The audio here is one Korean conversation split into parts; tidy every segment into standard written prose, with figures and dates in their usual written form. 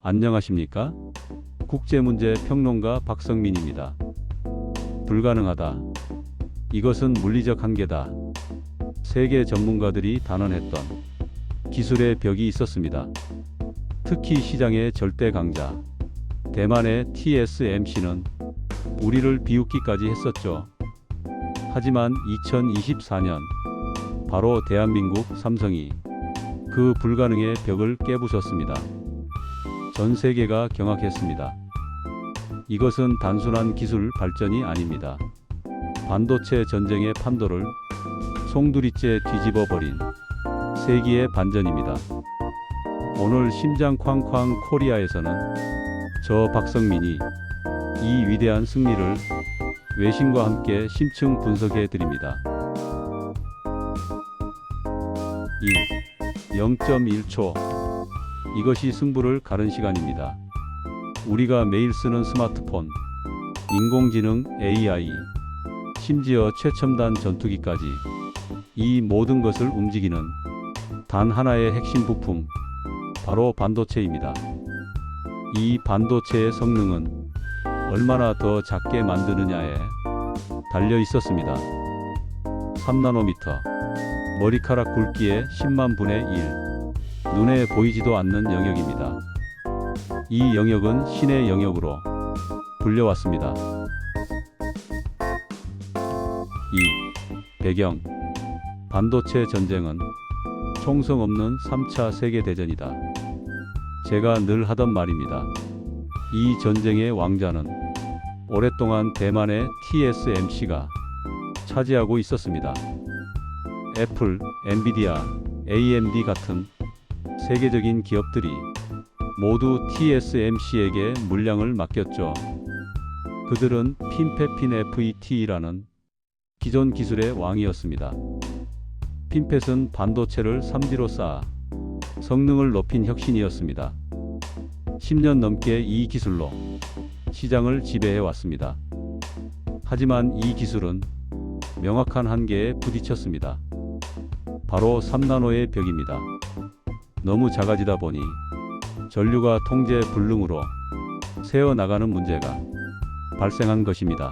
안녕하십니까? 국제문제 평론가 박성민입니다. 불가능하다. 이것은 물리적 한계다. 세계 전문가들이 단언했던 기술의 벽이 있었습니다. 특히 시장의 절대 강자 대만의 TSMC는 우리를 비웃기까지 했었죠. 하지만 2024년 바로 대한민국 삼성이 그 불가능의 벽을 깨부쉈습니다. 전 세계가 경악했습니다. 이것은 단순한 기술 발전이 아닙니다. 반도체 전쟁의 판도를 송두리째 뒤집어버린 세기의 반전입니다. 오늘 심장 쾅쾅 코리아에서는 저 박성민이 이 위대한 승리를 외신과 함께 심층 분석해 드립니다. 1. 0.1초. 이것이 승부를 가른 시간입니다. 우리가 매일 쓰는 스마트폰, 인공지능, AI, 심지어 최첨단 전투기까지 이 모든 것을 움직이는 단 하나의 핵심 부품, 바로 반도체입니다. 이 반도체의 성능은 얼마나 더 작게 만드느냐에 달려 있었습니다. 3나노미터, 머리카락 굵기의 10만 분의 1. 눈에 보이지도 않는 영역입니다. 이 영역은 신의 영역으로 불려왔습니다. 2. 배경. 반도체 전쟁은 총성 없는 3차 세계대전이다. 제가 늘 하던 말입니다. 이 전쟁의 왕자는 오랫동안 대만의 TSMC가 차지하고 있었습니다. 애플, 엔비디아, AMD 같은 세계적인 기업들이 모두 TSMC에게 물량을 맡겼죠. 그들은 핀펫핀 FET라는 기존 기술의 왕이었습니다. 핀펫은 반도체를 3D로 쌓아 성능을 높인 혁신이었습니다. 10년 넘게 이 기술로 시장을 지배해 왔습니다. 하지만 이 기술은 명확한 한계에 부딪혔습니다. 바로 3나노의 벽입니다. 너무 작아지다 보니 전류가 통제 불능으로 새어나가는 문제가 발생한 것입니다.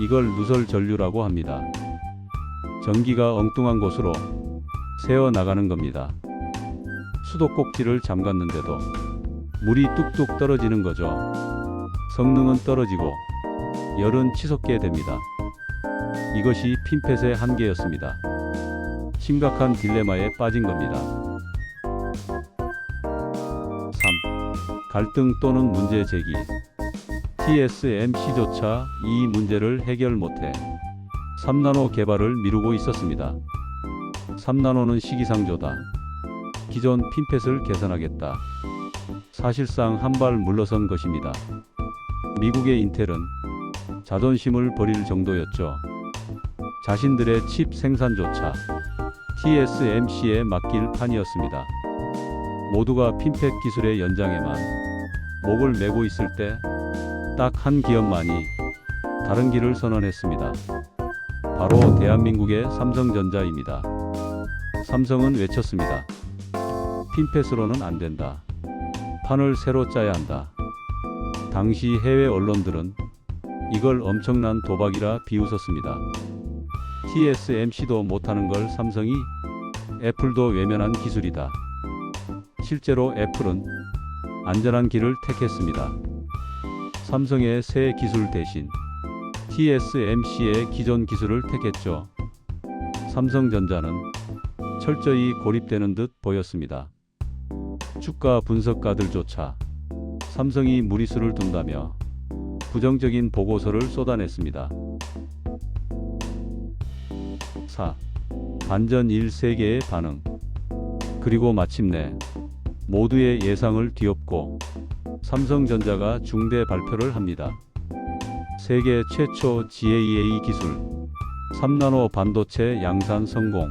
이걸 누설 전류라고 합니다. 전기가 엉뚱한 곳으로 새어나가는 겁니다. 수도꼭지를 잠갔는데도 물이 뚝뚝 떨어지는 거죠. 성능은 떨어지고 열은 치솟게 됩니다. 이것이 핀펫의 한계였습니다. 심각한 딜레마에 빠진 겁니다. 3. 갈등 또는 문제 제기. TSMC조차 이 문제를 해결 못해 3나노 개발을 미루고 있었습니다. 3나노는 시기상조다. 기존 핀펫을 개선하겠다. 사실상 한 발 물러선 것입니다. 미국의 인텔은 자존심을 버릴 정도였죠. 자신들의 칩 생산조차 TSMC에 맡길 판이었습니다. 모두가 핀펫 기술의 연장에만 목을 메고 있을 때 딱 한 기업만이 다른 길을 선언했습니다. 바로 대한민국의 삼성전자입니다. 삼성은 외쳤습니다. 핀펫으로는 안 된다. 판을 새로 짜야 한다. 당시 해외 언론들은 이걸 엄청난 도박이라 비웃었습니다. TSMC도 못하는 걸 삼성이, 애플도 외면한 기술이다. 실제로 애플은 안전한 길을 택했습니다. 삼성의 새 기술 대신 TSMC의 기존 기술을 택했죠. 삼성전자는 철저히 고립되는 듯 보였습니다. 주가 분석가들조차 삼성이 무리수를 둔다며 부정적인 보고서를 쏟아냈습니다. 4. 반전 1세계의 반응. 그리고 마침내 모두의 예상을 뒤엎고 삼성전자가 중대 발표를 합니다. 세계 최초 GAA 기술 3나노 반도체 양산 성공.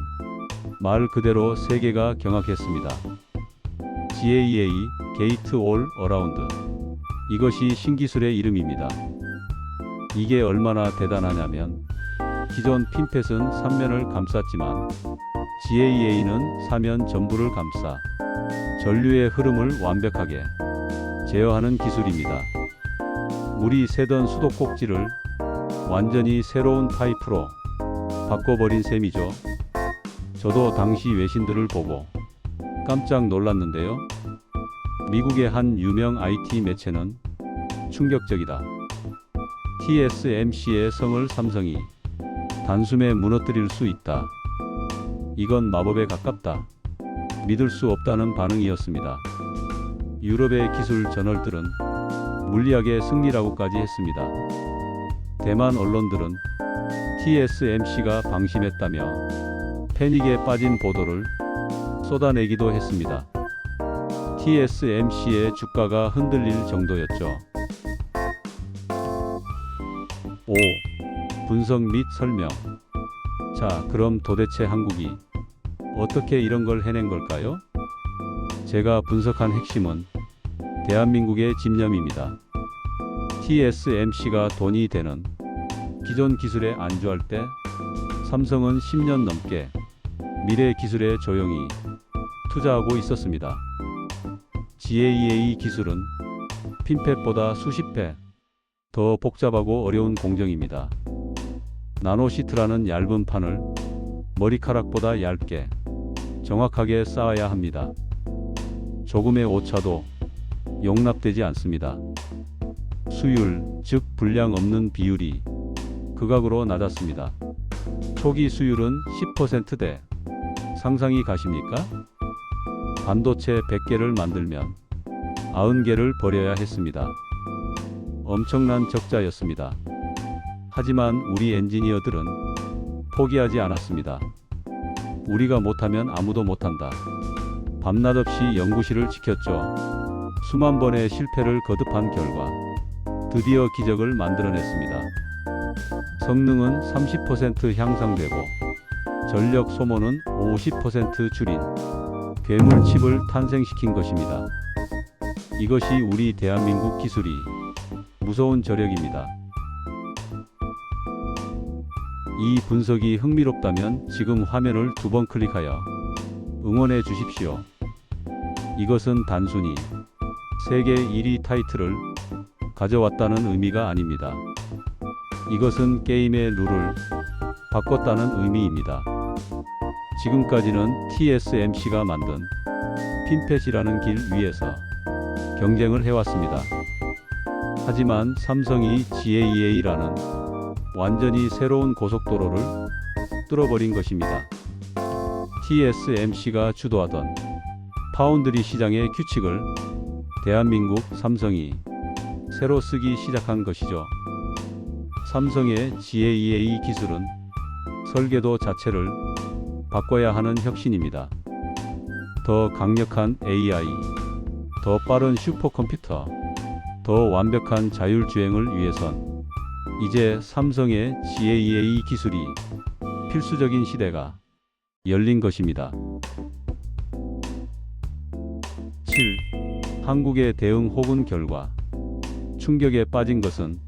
말 그대로 세계가 경악했습니다. GAA, 게이트 올 어라운드. 이것이 신기술의 이름입니다. 이게 얼마나 대단하냐면 기존 핀펫은 3면을 감쌌지만 GAA는 사면 전부를 감싸 전류의 흐름을 완벽하게 제어하는 기술입니다. 물이 새던 수도꼭지를 완전히 새로운 파이프로 바꿔버린 셈이죠. 저도 당시 외신들을 보고 깜짝 놀랐는데요. 미국의 한 유명 IT 매체는 충격적이다. TSMC의 성을 삼성이 단숨에 무너뜨릴 수 있다. 이건 마법에 가깝다. 믿을 수 없다는 반응이었습니다. 유럽의 기술 저널들은 물리학의 승리라고까지 했습니다. 대만 언론들은 TSMC가 방심했다며 패닉에 빠진 보도를 쏟아내기도 했습니다. TSMC의 주가가 흔들릴 정도였죠. 5. 분석 및 설명. 자, 그럼 도대체 한국이 어떻게 이런 걸 해낸 걸까요? 제가 분석한 핵심은 대한민국의 집념입니다. TSMC가 돈이 되는 기존 기술에 안주할 때 삼성은 10년 넘게 미래 기술에 조용히 투자하고 있었습니다. GAA 기술은 핀펫보다 수십 배 더 복잡하고 어려운 공정입니다. 나노시트라는 얇은 판을 머리카락보다 얇게 정확하게 쌓아야 합니다. 조금의 오차도 용납되지 않습니다. 수율, 즉 분량 없는 비율이 극악으로 낮았습니다. 초기 수율은 10%대. 상상이 가십니까? 반도체 100개를 만들면 90개를 버려야 했습니다. 엄청난 적자였습니다. 하지만 우리 엔지니어들은 포기하지 않았습니다. 우리가 못하면 아무도 못한다. 밤낮 없이 연구실을 지켰죠. 수만 번의 실패를 거듭한 결과 드디어 기적을 만들어냈습니다. 성능은 30% 향상되고 전력 소모는 50% 줄인 괴물칩을 탄생시킨 것입니다. 이것이 우리 대한민국 기술이 무서운 저력입니다. 이 분석이 흥미롭다면 지금 화면을 2번 클릭하여 응원해 주십시오. 이것은 단순히 세계 1위 타이틀을 가져왔다는 의미가 아닙니다. 이것은 게임의 룰을 바꿨다는 의미입니다. 지금까지는 TSMC가 만든 핀펫이라는 길 위에서 경쟁을 해왔습니다. 하지만 삼성이 GAA라는 완전히 새로운 고속도로를 뚫어버린 것입니다. TSMC가 주도하던 파운드리 시장의 규칙을 대한민국 삼성이 새로 쓰기 시작한 것이죠. 삼성의 GAA 기술은 설계도 자체를 바꿔야 하는 혁신입니다. 더 강력한 AI, 더 빠른 슈퍼컴퓨터, 더 완벽한 자율주행을 위해선 이제 삼성의 GAA 기술이 필수적인 시대가 열린 것입니다. 7. 한국의 대응 혹은 결과. 충격에 빠진 것은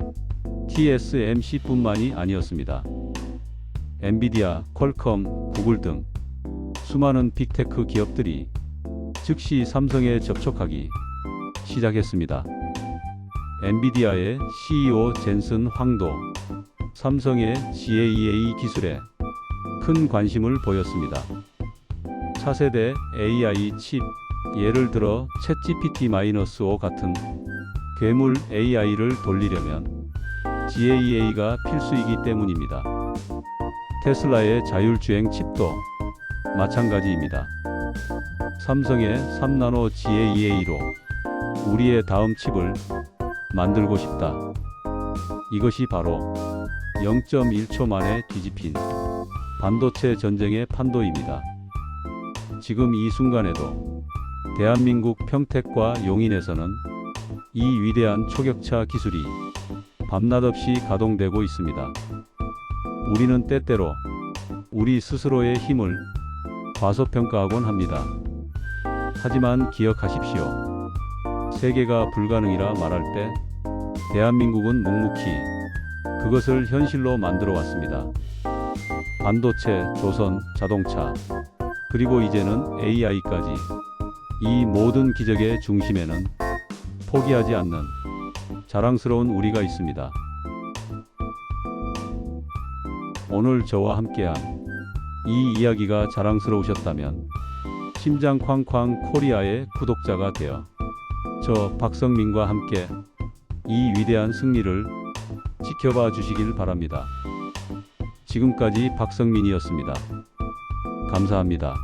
TSMC뿐만이 아니었습니다. 엔비디아, 퀄컴, 구글 등 수많은 빅테크 기업들이 즉시 삼성에 접촉하기 시작했습니다. 엔비디아의 CEO 젠슨 황도 삼성의 GAA 기술에 큰 관심을 보였습니다. 차세대 AI 칩, 예를 들어 챗GPT-5 같은 괴물 AI를 돌리려면 GAA가 필수이기 때문입니다. 테슬라의 자율주행 칩도 마찬가지입니다. 삼성의 3나노 GAA로 우리의 다음 칩을 만들고 싶다. 이것이 바로 0.1초 만에 뒤집힌 반도체 전쟁의 판도입니다. 지금 이 순간에도 대한민국 평택과 용인에서는 이 위대한 초격차 기술이 밤낮 없이 가동되고 있습니다. 우리는 때때로 우리 스스로의 힘을 과소평가하곤 합니다. 하지만 기억하십시오. 세계가 불가능이라 말할 때 대한민국은 묵묵히 그것을 현실로 만들어 왔습니다. 반도체, 조선, 자동차, 그리고 이제는 AI까지 이 모든 기적의 중심에는 포기하지 않는 자랑스러운 우리가 있습니다. 오늘 저와 함께한 이 이야기가 자랑스러우셨다면 심장 쾅쾅 코리아의 구독자가 되어 저 박성민과 함께 이 위대한 승리를 지켜봐 주시길 바랍니다. 지금까지 박성민이었습니다. 감사합니다.